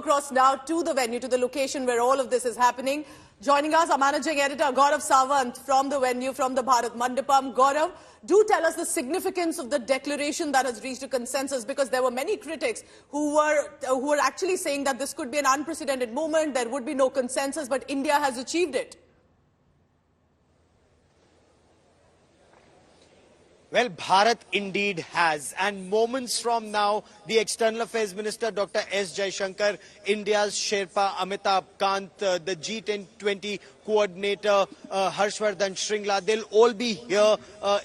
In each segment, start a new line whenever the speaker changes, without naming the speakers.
across now to the venue, to the location where all of this is happening. Joining us, our managing editor, Gaurav Sawant, from the venue, from the Bharat Mandapam. Gaurav, do tell us the significance of the declaration that has reached a consensus, because there were many critics who were actually saying that this could be an unprecedented moment, there would be no consensus, but India has achieved it.
Well, Bharat indeed has. And moments from now, the External Affairs Minister, Dr. S. Jaishankar, India's Sherpa Amitabh Kant, the G20 coordinator, Harshvardhan Shringla, they'll all be here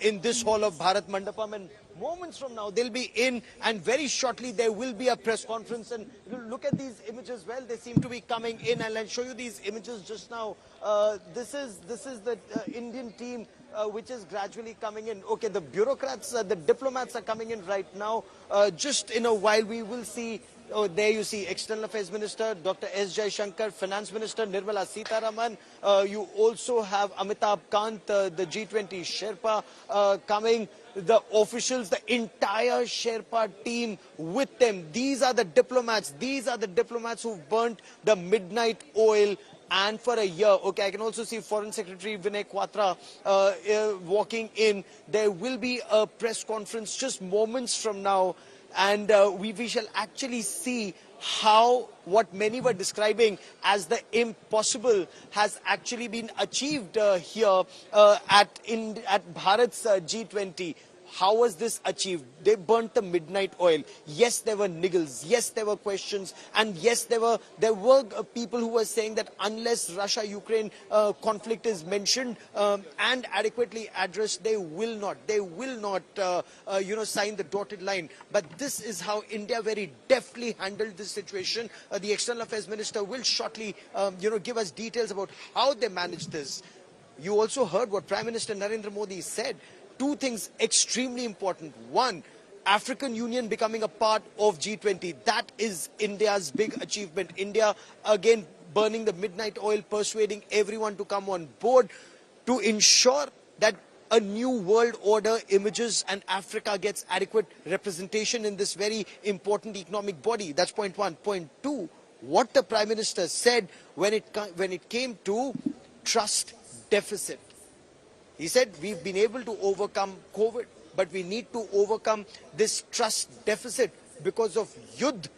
in this hall of Bharat Mandapam. And moments from now, they'll be in, and very shortly there will be a press conference. And look at these images. Well, they seem to be coming in, and I'll show you these images just now. This is the Indian team which is gradually coming in. Okay, the bureaucrats, the diplomats are coming in right now. Just in a while, we will see. Oh, there you see External Affairs Minister Dr. S. Jaishankar, Finance Minister Nirmala Sitharaman. You also have Amitabh Kant, the G20 Sherpa coming. The officials, the entire Sherpa team with them. These are the diplomats. These are the diplomats who've burnt the midnight oil. And for a year, okay, I can also see Foreign Secretary Vinay Quatra walking in. There will be a press conference just moments from now, and we shall actually see how what many were describing as the impossible has actually been achieved here at Bharat's G20. How was this achieved? They burnt the midnight oil. Yes, there were niggles. Yes, there were questions. And yes, there were people who were saying that unless Russia-Ukraine conflict is mentioned and adequately addressed, they will not sign the dotted line. But this is how India very deftly handled this situation. The External Affairs Minister will shortly, give us details about how they managed this. You also heard what Prime Minister Narendra Modi said. Two things extremely important. One, African Union becoming a part of G20. That is India's big achievement. India, again, burning the midnight oil, persuading everyone to come on board to ensure that a new world order emerges and Africa gets adequate representation in this very important economic body. That's point one. Point two, what the Prime Minister said when it came to trust deficit. He said, we've been able to overcome COVID, but we need to overcome this trust deficit because of Yudh.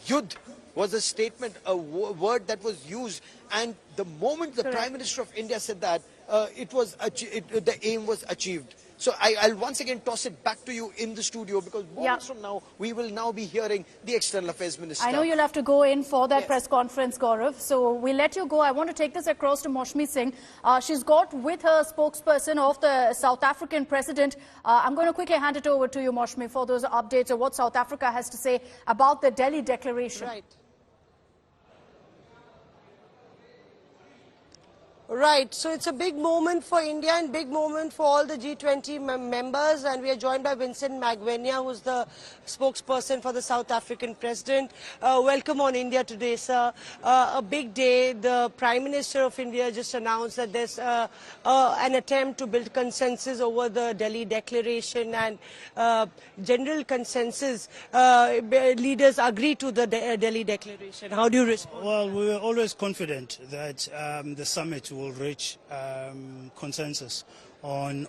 Yudh was a statement, a word that was used. And the moment the Prime Minister of India said that, the aim was achieved. So I'll once again toss it back to you in the studio, because moments from now, we will now be hearing the External Affairs Minister.
I know you'll have to go in for that press conference, Gaurav. So we'll let you go. I want to take this across to Maushmi Singh. She's got with her spokesperson of the South African president. I'm going to quickly hand it over to you, Maushmi, for those updates of what South Africa has to say about the Delhi Declaration.
Right, so it's a big moment for India and big moment for all the G20 members, and we are joined by Vincent Magwenya, who's the spokesperson for the South African president. Welcome on India Today, sir. A big day. The Prime Minister of India just announced that there's an attempt to build consensus over the Delhi Declaration, and general consensus. Leaders agree to the Delhi Declaration. How do you respond?
Well, we were always confident that the summit will reach consensus on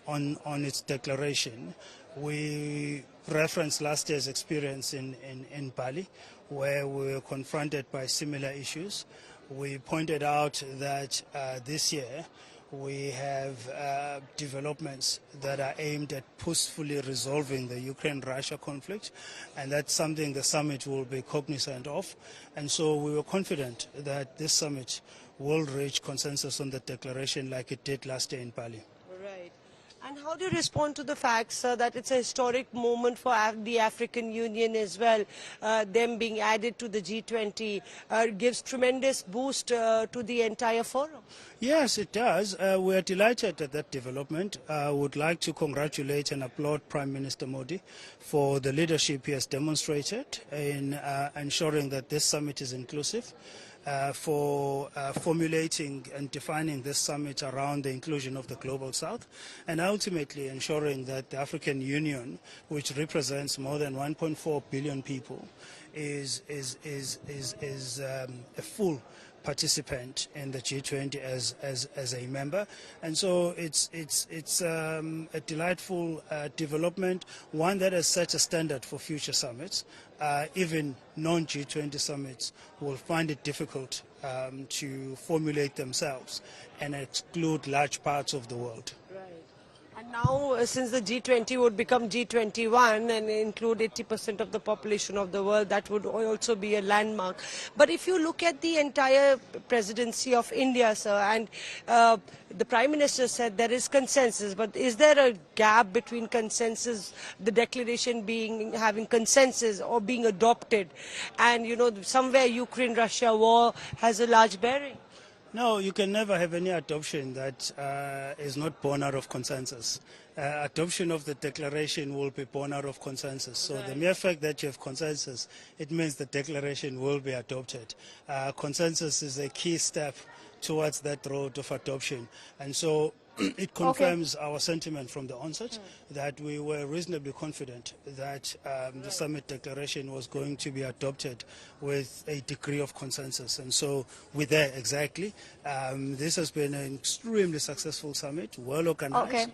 its declaration. We referenced last year's experience in Bali, where we were confronted by similar issues. We pointed out that this year we have developments that are aimed at peacefully resolving the Ukraine-Russia conflict, and that's something the summit will be cognizant of. And so we were confident that this summit will reach consensus on the declaration like it did last year in Bali.
Right. And how do you respond to the fact, sir, that it's a historic moment for the African Union as well? Them being added to the G20 gives tremendous boost to the entire forum.
Yes, it does. We are delighted at that development. I would like to congratulate and applaud Prime Minister Modi for the leadership he has demonstrated in ensuring that this summit is inclusive. For formulating and defining this summit around the inclusion of the Global South, and ultimately ensuring that the African Union, which represents more than 1.4 billion people, is a full participant in the G20 as a member, and so it's a delightful development, one that has set a standard for future summits. Even non-G20 summits will find it difficult to formulate themselves and exclude large parts of the world.
And now, since the G20 would become G21 and include 80% of the population of the world, that would also be a landmark. But if you look at the entire presidency of India, sir, and the Prime Minister said there is consensus, but is there a gap between consensus, the declaration having consensus or being adopted? And, you know, somewhere Ukraine-Russia war has a large bearing.
No, you can never have any adoption that is not born out of consensus. Adoption of the declaration will be born out of consensus. So the mere fact that you have consensus, it means the declaration will be adopted. Consensus is a key step towards that road of adoption. And so it confirms our sentiment from the onset that we were reasonably confident that the summit declaration was going to be adopted with a degree of consensus. And so we're there exactly. This has been an extremely successful summit, well organized.
Okay.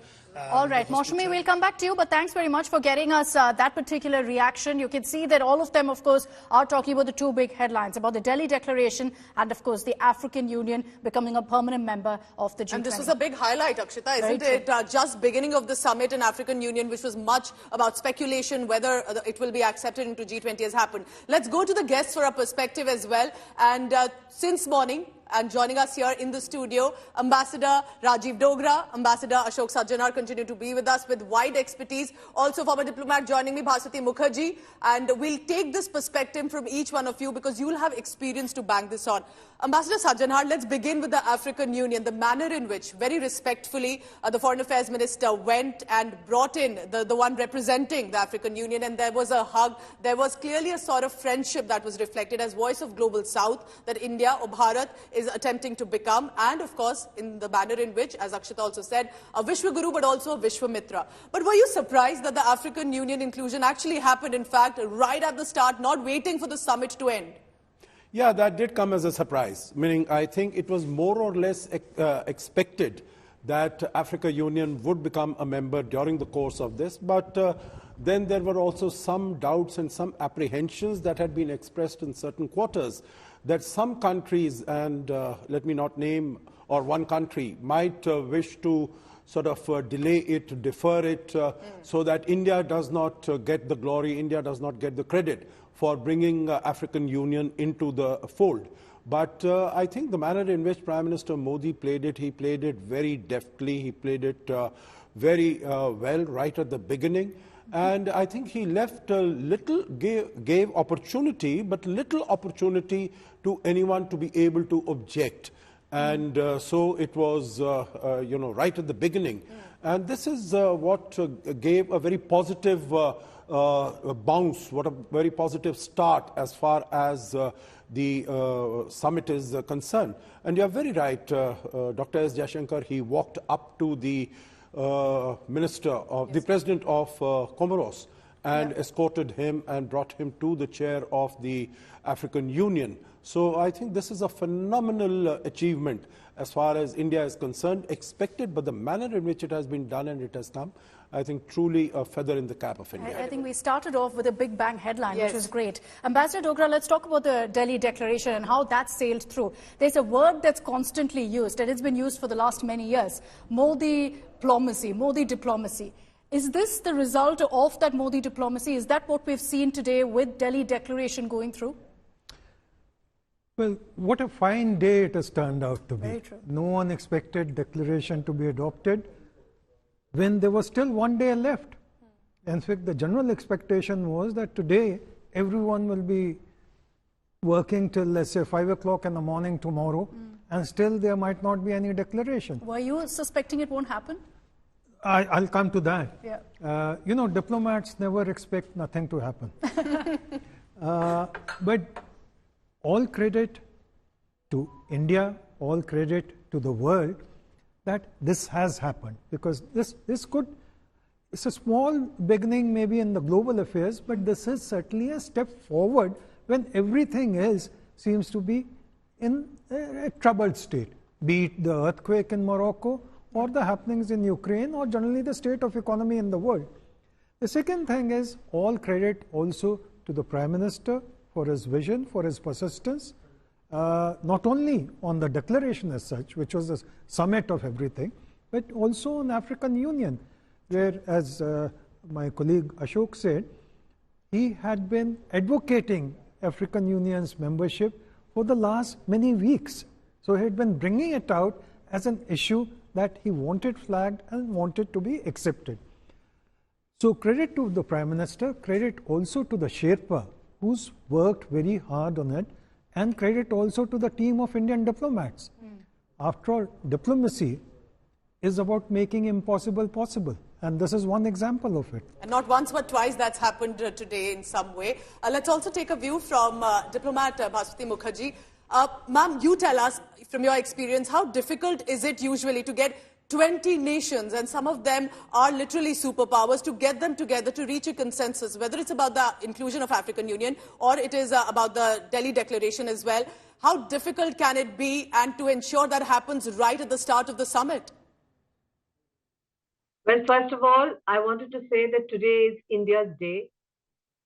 All right, Moushumi, we'll come back to you, but thanks very much for getting us that particular reaction. You can see that all of them, of course, are talking about the two big headlines, about the Delhi Declaration and, of course, the African Union becoming a permanent member of the G20.
And this was a big highlight, Akshita, isn't it? Just beginning of the summit in African Union, which was much about speculation whether it will be accepted into G20 has happened. Let's go to the guests for a perspective as well. And since morning, and joining us here in the studio, Ambassador Rajiv Dogra, Ambassador Ashok Sajjanar continue to be with us with wide expertise. Also former diplomat joining me, Bhaswati Mukherjee. And we'll take this perspective from each one of you because you'll have experience to bank this on. Ambassador Sajjanar, let's begin with the African Union, the manner in which, very respectfully, the Foreign Affairs Minister went and brought in the one representing the African Union, and there was a hug. There was clearly a sort of friendship that was reflected as voice of Global South that India or Bharat is attempting to become, and of course in the manner in which, as Akshita also said, a Vishwaguru but also a Vishwamitra. But were you surprised that the African Union inclusion actually happened, in fact, right at the start, not waiting for the summit to end?
Yeah, that did come as a surprise, meaning I think it was more or less expected that African Union would become a member during the course of this, but then there were also some doubts and some apprehensions that had been expressed in certain quarters that some countries, and let me not name, or one country, might wish to sort of delay it, defer it, so that India does not get the glory, India does not get the credit for bringing African Union into the fold. But I think the manner in which Prime Minister Modi played it, he played it very deftly, he played it very well right at the beginning. And I think he left gave opportunity, but little opportunity to anyone to be able to object. And so it was, right at the beginning. And this is what gave a very positive bounce, what a very positive start as far as the summit is concerned. And you are very right, Dr. S. Jaishankar, he walked up to the the president of Comoros and escorted him and brought him to the chair of the African Union. So I think this is a phenomenal achievement as far as India is concerned, expected, but the manner in which it has been done and it has come, I think truly a feather in the cap of India.
I think we started off with a big bang headline, which was great. Ambassador Dogra, let's talk about the Delhi Declaration and how that sailed through. There's a word that's constantly used, and it's been used for the last many years, Modi diplomacy. Is this the result of that Modi diplomacy? Is that what we've seen today with Delhi Declaration going through?
Well, what a fine day it has turned out to be.
Very true.
No one expected declaration to be adopted when there was still one day left. In fact, the general expectation was that today everyone will be working till, let's say, 5 o'clock in the morning tomorrow, and still there might not be any declaration.
Were you suspecting it won't happen?
I'll come to that.
Yeah.
Diplomats never expect nothing to happen. But all credit to India, all credit to the world that this has happened, because it's a small beginning maybe in the global affairs, but this is certainly a step forward when everything else seems to be in a troubled state, be it the earthquake in Morocco or the happenings in Ukraine or generally the state of economy in the world. The second thing is all credit also to the Prime Minister for his vision, for his persistence, not only on the declaration as such, which was the summit of everything, but also on African Union, where, as my colleague Ashok said, he had been advocating African Union's membership for the last many weeks. So he had been bringing it out as an issue that he wanted flagged and wanted to be accepted. So credit to the Prime Minister, credit also to the Sherpa, who's worked very hard on it, and credit also to the team of Indian diplomats. After all, diplomacy is about making impossible possible. And this is one example of it.
And not once but twice that's happened today in some way. Let's also take a view from diplomat Bhaswati Mukherjee. Ma'am, you tell us, from your experience, how difficult is it usually to get 20 nations, and some of them are literally superpowers, to get them together to reach a consensus, whether it's about the inclusion of African Union or it is about the Delhi Declaration as well. How difficult can it be, and to ensure that happens right at the start of the summit?
Well, first of all, I wanted to say that today is India's day.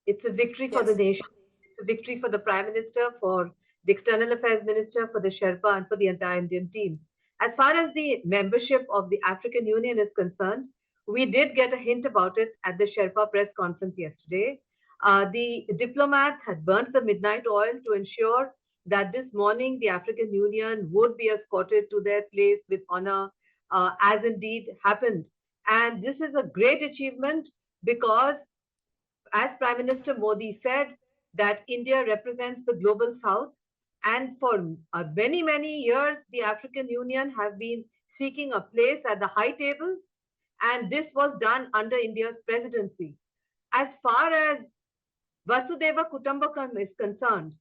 It's a victory for the nation. It's a victory for the Prime Minister, for the External Affairs Minister, for the Sherpa, and for the entire Indian team. As far as the membership of the African Union is concerned, we did get a hint about it at the Sherpa press conference yesterday. The diplomats had burnt the midnight oil to ensure that this morning the African Union would be escorted to their place with honor, as indeed happened. And this is a great achievement because, as Prime Minister Modi said, that India represents the global south. And for many, many years, the African Union have been seeking a place at the high table. And this was done under India's presidency. As far as Vasudhaiva Kutumbakam is concerned,